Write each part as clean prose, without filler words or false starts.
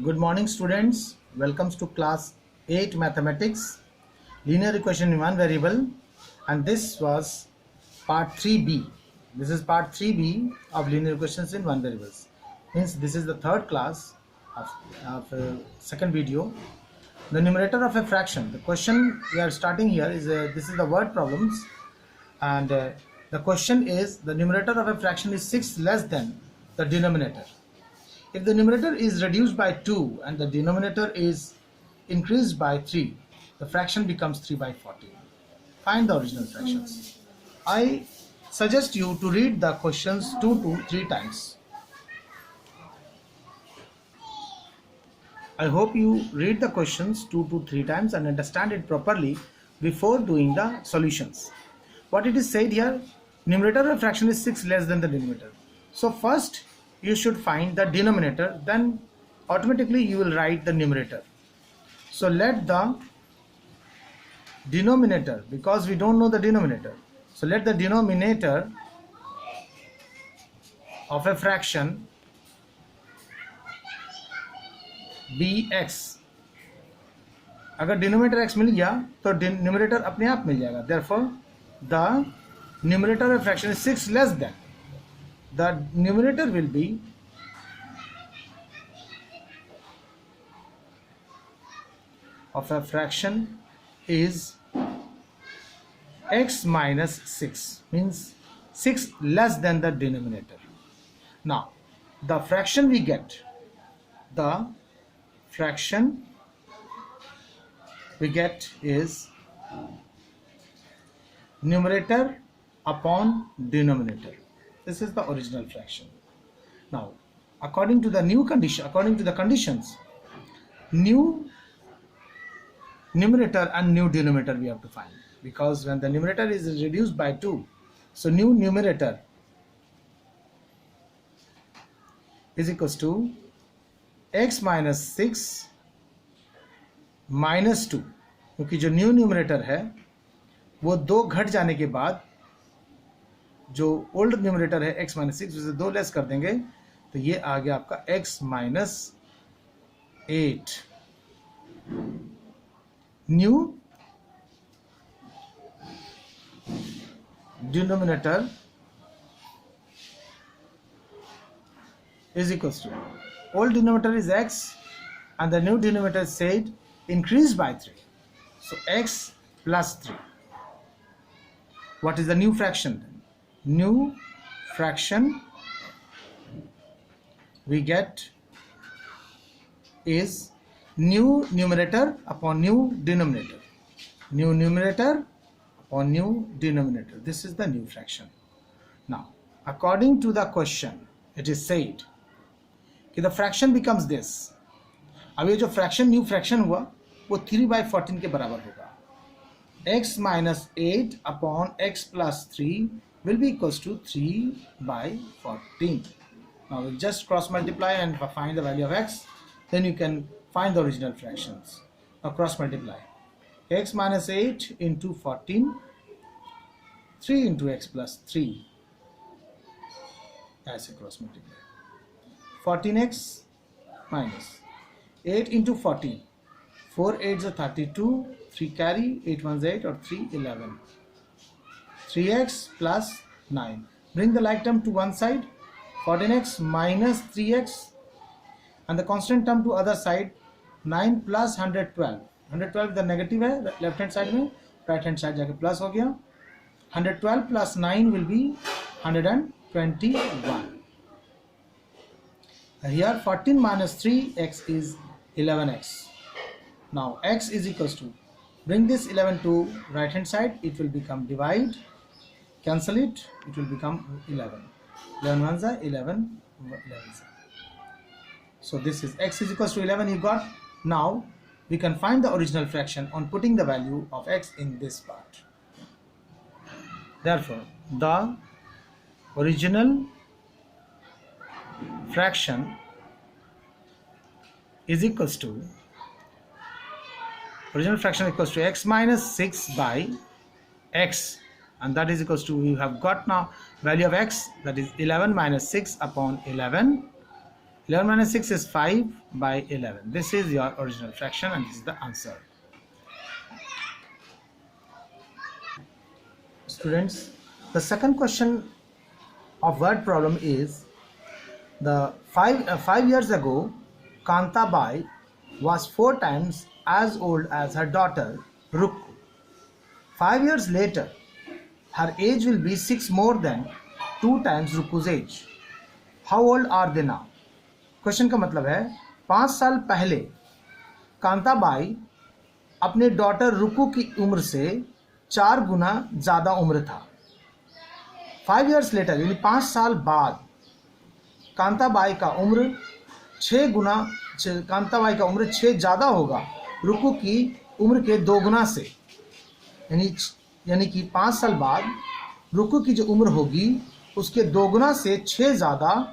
Good morning students, welcome to class 8 mathematics, linear equation in one variable, and this was part 3b. This is part 3b of linear equations in one variables. Means this is the third class of second video. The numerator of a fraction. The question we are starting here is this is the word problems, and the question is the numerator of a fraction is 6 less than the denominator. If the numerator is reduced by 2 and the denominator is increased by 3, the fraction becomes 3 by 14. Find the original fractions. I suggest you to read the questions 2 to 3 times. I hope you read the questions 2 to 3 times and understand it properly before doing the solutions. What it is said here, numerator of a fraction is 6 less than the denominator. So first you should find the denominator, then automatically you will write the numerator. So let the denominator, because we don't know the denominator, so let the denominator of a fraction be x. अगर denominator x मिल गया तो numerator अपने आप मिल जाएगा. Therefore the numerator of a fraction is 6 less than. The numerator will be of a fraction is x minus 6, means 6 less than the denominator. Now the fraction we get, is numerator upon denominator. This is the original fraction. Now according to the conditions, new numerator and new denominator we have to find, because when the numerator is reduced by 2, so new numerator is equals to x minus 6 minus 2, क्योंकि जो new numerator है वो 2 घट जाने के बाद जो old numerator है x माइनस 6 उसे 2 लेस कर देंगे तो ये आ गया आपका x minus 8. New denominator is equals to old denominator is x and the new denominator is said increased by 3, so x plus 3. What is the new fraction then? New fraction we get is new numerator upon new denominator. New numerator upon new denominator. This is the new fraction. Now according to the question it is said कि the fraction becomes this. अब ये जो fraction new fraction हुआ वो 3 by 14 के बराबर होगा. x minus 8 upon x plus 3 will be equals to 3 by 14. Now we'll just cross multiply and find the value of x, then you can find the original fractions. Now cross multiply. X minus 8 into 14, 3 into x plus 3. That's a cross multiply. 14x minus 8 into 14. 4 8s are 32, 3 carry, 8 1s 8 or 3 11. 3x plus 9. Bring the like term to one side. 14x minus 3x and the constant term to other side. 9 plus 112. 112 the negative है left hand side में, right hand side जाके plus हो गया. 112 plus 9 will be 121. Here 14 minus 3x is 11x. Now x is equals to, bring this 11 to right hand side, it will become divide, cancel it, it will become 11. 11 ones are 11, 11s. So this is x is equals to 11 you got. Now we can find the original fraction on putting the value of x in this part. Therefore the original fraction is equals to x minus 6 by x, and that is equals to, we have got now value of x, that is 11 minus 6 upon 11 11 minus 6 is 5 by 11. This is your original fraction and this is the answer. Students, the second question of word problem is the 5 years ago Kanta Bai was 4 times as old as her daughter Rukku. 5 years later her age will be 6 more than 2 times Rukku's age. How old are they now? Question का मतलब है 5 साल पहले कांताबाई अपने daughter रुकू की उम्र से 4 गुना ज़्यादा उम्र था. 5 years later यानी 5 साल बाद कांताबाई का उम्र 6 ज़्यादा होगा रुकू की उम्र के 2 गुना से. यानी कि 5 साल बाद रुकू की जो उम्र होगी उसके 2 गुना से 6 ज़्यादा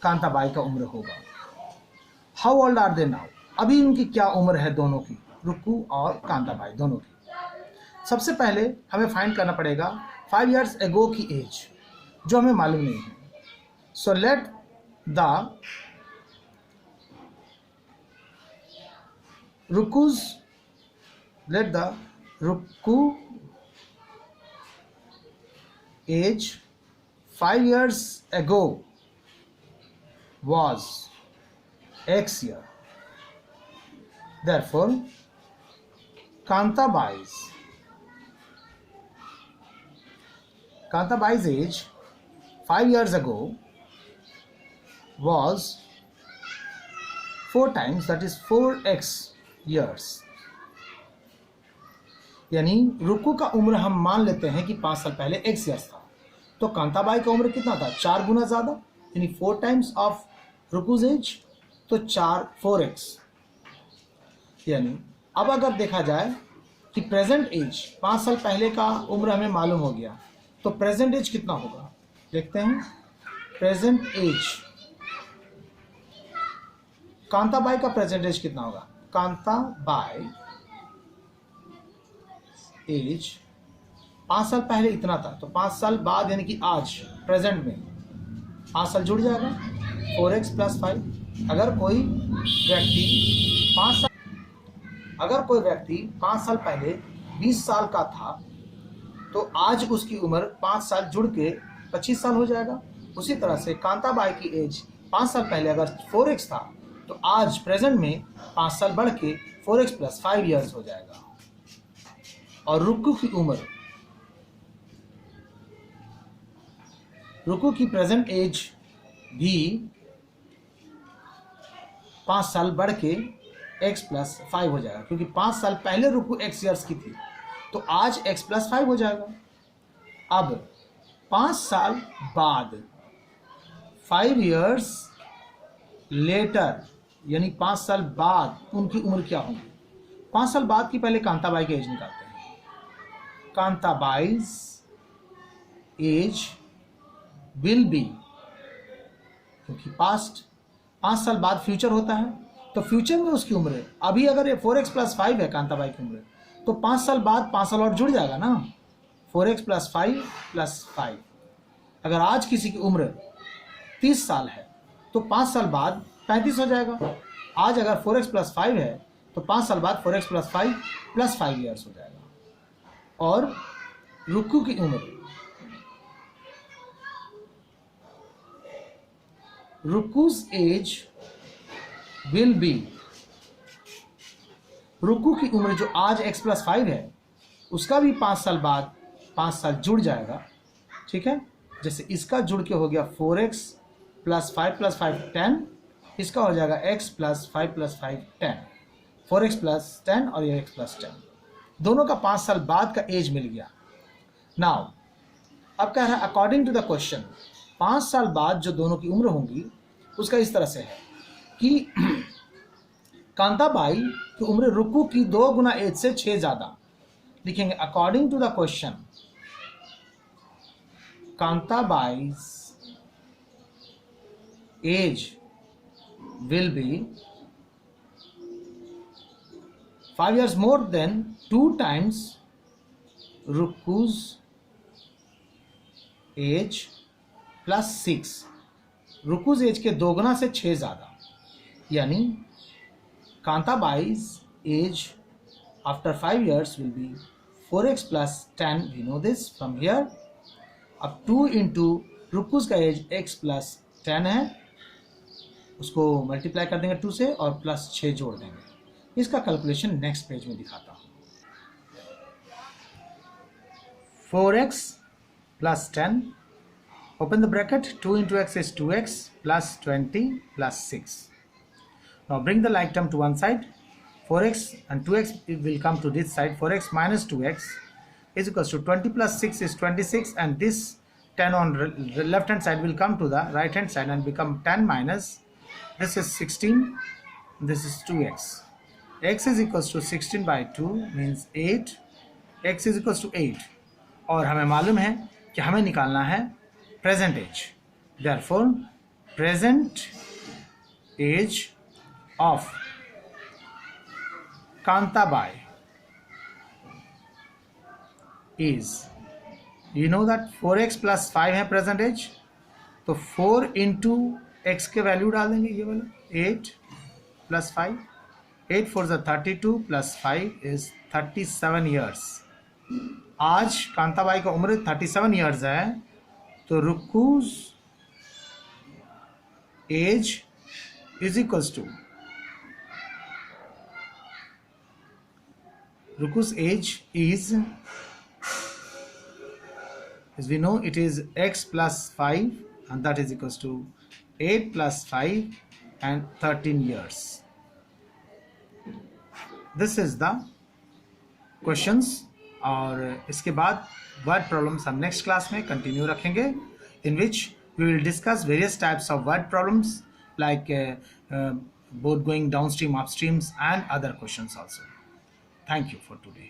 कांताबाई का उम्र होगा. How old are they now? अभी उनकी क्या उम्र है दोनों की, रुकू और कांताबाई दोनों की. सबसे पहले हमें फाइंड करना पड़ेगा 5 years ago की एज, जो हमें मालूम नहीं है. सो लेट द रुकू as 5 years ago was X year. Therefore, Kantabai's age 5 years ago was 4 times, that is 4x years. यानी रुकू का उम्र हम मान लेते हैं कि 5 साल पहले x years था, तो कांताबाई का उम्र कितना था? 4 गुना ज़्यादा, यानी 4 times ऑफ रुकूज एज, तो 4x. यानी अब अगर देखा जाए कि प्रेजेंट एज 5 साल पहले का उम्र हमें मालूम हो गया, तो प्रेजेंट एज कितना होगा देखते हैं. प्रेजेंट एज कांताबाई का प्रेजेंट एज कितना होगा? कांताबाई एज 5 साल पहले इतना था, तो 5 साल बाद यानी कि आज प्रेजेंट में 5 साल जुड़ जाएगा, 4x + 5. अगर कोई व्यक्ति 5 साल पहले 20 साल का था, तो आज उसकी उम्र 5 साल जुड़ के 25 साल हो जाएगा. उसी तरह से कांताबाई की एज 5 साल पहले अगर 4x था, तो आज प्रेजेंट में 5 साल बढ़ के 4x + 5 years हो जाएगा. और रुकू की प्रेजेंट एज भी 5 साल बढ़ के x + 5 हो जाएगा, क्योंकि 5 साल पहले रुकू x years की थी, तो आज x + 5 हो जाएगा. अब 5 साल बाद 5 years later यानी 5 साल बाद उनकी उम्र क्या होगी? 5 साल बाद की पहले कांताबाई की एज निकालते हैं. कांताबाई's एज विल बी, क्योंकि पास्ट 5 साल बाद फ्यूचर होता है, तो फ्यूचर में उसकी उम्र है. अभी अगर ये 4x + 5 है कांताबाई की उम्र, तो 5 साल बाद 5 साल और जुड़ जाएगा ना, 4x + 5 + 5. अगर आज किसी की उम्र 30 साल है, तो 5 साल बाद 35 हो जाएगा. आज अगर 4x + 5 है, तो 5 साल बाद 4x + 5 + 5 years हो जाएगा. और रुकू की उम्र, रुकू's एज विल बी, रुकू की उम्र जो आज x + 5 है, उसका भी 5 साल बाद 5 साल जुड़ जाएगा. ठीक है, जैसे इसका जुड़ के हो गया 4x + 5 + 5 10, इसका हो जाएगा x + 5 + 5 10, 4x + 10 और ये x + 10, दोनों का 5 साल बाद का एज मिल गया. नाउ अब कह रहा है अकॉर्डिंग टू द क्वेश्चन, 5 साल बाद जो दोनों की उम्र होंगी उसका इस तरह से है कि कांताबाई की उम्र रुकू की 2 गुना एज से 6 ज़्यादा. लिखेंगे according to the question, Kantabai's age will be 5 years more than 2 times Ruku's age + 6. Ruku's age के दोगुना से 6 ज़्यादा, यानी Kantabai's age after 5 years will be 4x plus 10. We know this from here. अब 2 इंटू रुकुज का एज x plus 10 है, उसको मल्टीप्लाई कर देंगे 2 से और प्लस 6 जोड़ देंगे। इसका कैलकुलेशन नेक्स्ट पेज में दिखाता हूँ। 4x plus 10, open the bracket, 2 into x is 2x plus 20 plus 6. Now bring the like term to one side, 4x and 2x will come to this side. 4x minus 2x is equals to 20 plus 6 is 26, and this 10 on left hand side will come to the right hand side and become 10 minus, this is 16, this is 2x. x is equals to 16 by 2 means 8, x is equals to 8, और हमें मालूम है कि हमें निकालना है present age. Therefore present age of Kantabai is, you know that 4x plus 5 है present as, तो 4 इंटू एक्स के वैल्यू डाल देंगे, ये वाला 8 plus 5, 8 4 is 32 plus 5 is 37 years। आज कांताबाई का उम्र 37 ईयर्स है, तो Ruku's age is equals to, Ruku's age is, as we know it is x plus 5 and that is equals to 8 plus 5 and 13 years. This is the questions, और इसके बाद word problems हम next class में कंटिन्यू रखेंगे, in which we will discuss various types of word problems like both going down stream, up streams and other questions also. Thank you for today.